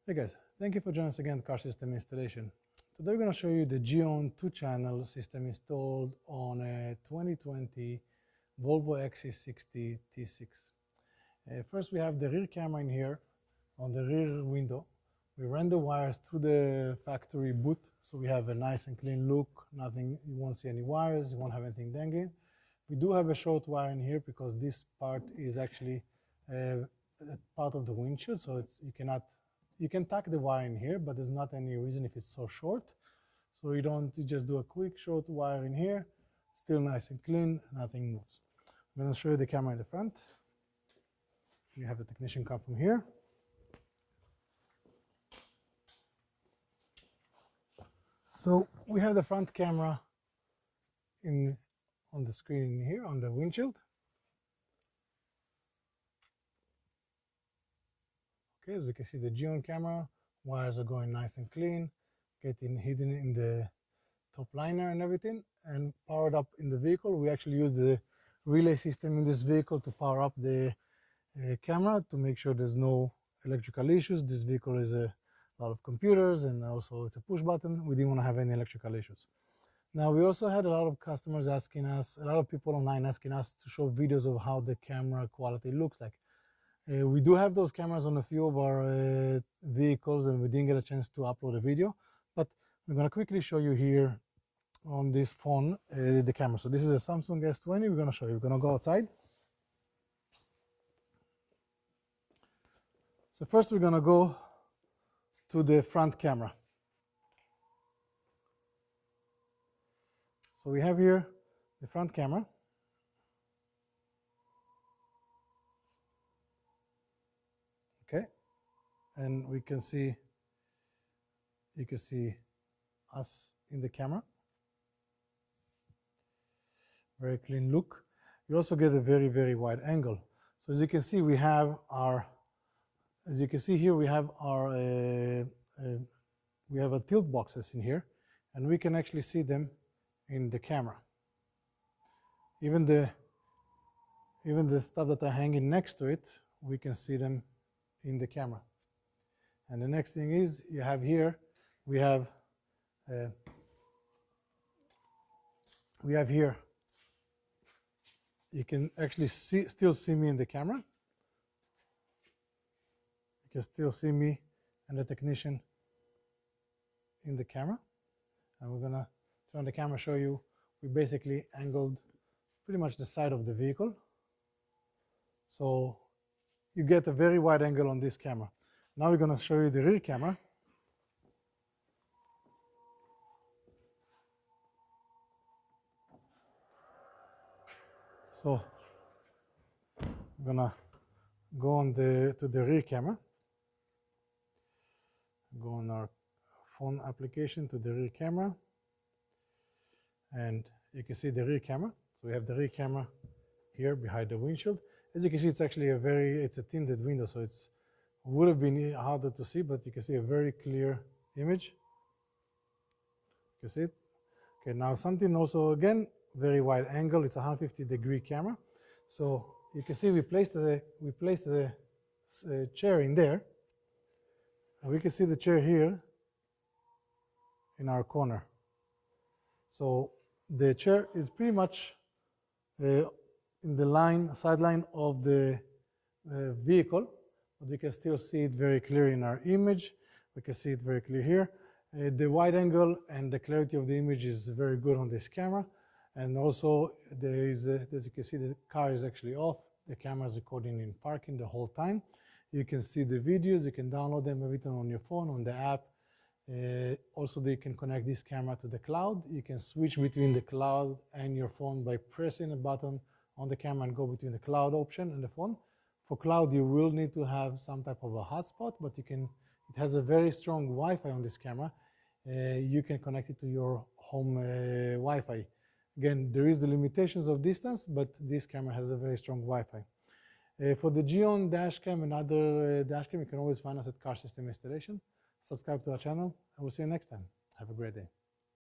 Hey guys, thank you for joining us again at Car System Installation. Today we're going to show you the GON 2-channel system installed on a 2020 Volvo XC60 T6. First we have the rear camera in here on the rear window. We ran the wires through the factory boot, so we have a nice and clean look. Nothing, you won't see any wires, you won't have anything dangling. We do have a short wire in here because this part is actually part of the windshield, so you can tuck the wire in here, but there's not any reason if it's so short. So you just do a quick short wire in here, still nice and clean, nothing moves. I'm going to show you the camera in the front. You have the technician come from here. So we have the front camera on the screen here, on the windshield. Okay, as we can see, the GON camera wires are going nice and clean, getting hidden in the top liner and everything, and powered up in the vehicle. We actually use the relay system in this vehicle to power up the camera to make sure there's no electrical issues. This vehicle is a lot of computers, and also it's a push button. We didn't want to have any electrical issues. Now, we also had a lot of customers asking us, a lot of people online asking us to show videos of how the camera quality looks like. We do have those cameras on a few of our vehicles, and we didn't get a chance to upload a video, but I'm going to quickly show you here on this phone the camera. So this is a Samsung S20. We're going to show you. We're going to go outside. So first we're going to go to the front camera. So we have here the front camera. Okay, and you can see us in the camera. Very clean look. You also get a very, very wide angle. So as you can see, we have our, we have a tilt boxes in here, and we can actually see them in the camera. Even the stuff that are hanging next to it, we can see them in the camera. And the next thing is, you have here, we have here, you can actually still see me in the camera. You can still see me and the technician in the camera. And we're gonna turn the camera, show you, we basically angled pretty much the side of the vehicle. So you get a very wide angle on this camera. Now we're going to show you the rear camera. So I'm going to go to the rear camera. Go on our phone application to the rear camera. And you can see the rear camera. So we have the rear camera here behind the windshield. As you can see, it's actually it's a tinted window, so it would have been harder to see, but you can see a very clear image. You can see it. Okay, now something also, again, very wide angle. It's a 150-degree camera. So you can see we placed the chair in there, and we can see the chair here in our corner. So the chair is pretty much in the sideline of the vehicle, but we can still see it very clear in our image. We can see it very clear here. The wide angle and the clarity of the image is very good on this camera. And also, as you can see, the car is actually off. The camera is recording in parking the whole time. You can see the videos. You can download them, everything on your phone, on the app. Also, you can connect this camera to the cloud. You can switch between the cloud and your phone by pressing a button on the camera and go between the cloud option and the phone. For cloud, you will need to have some type of a hotspot, but it has a very strong Wi-Fi on this camera. You can connect it to your home Wi-Fi. Again, there is the limitations of distance, but this camera has a very strong Wi-Fi. For the GON Dash Cam and other dash cam, you can always find us at Car System Installation. Subscribe to our channel, and we'll see you next time. Have a great day.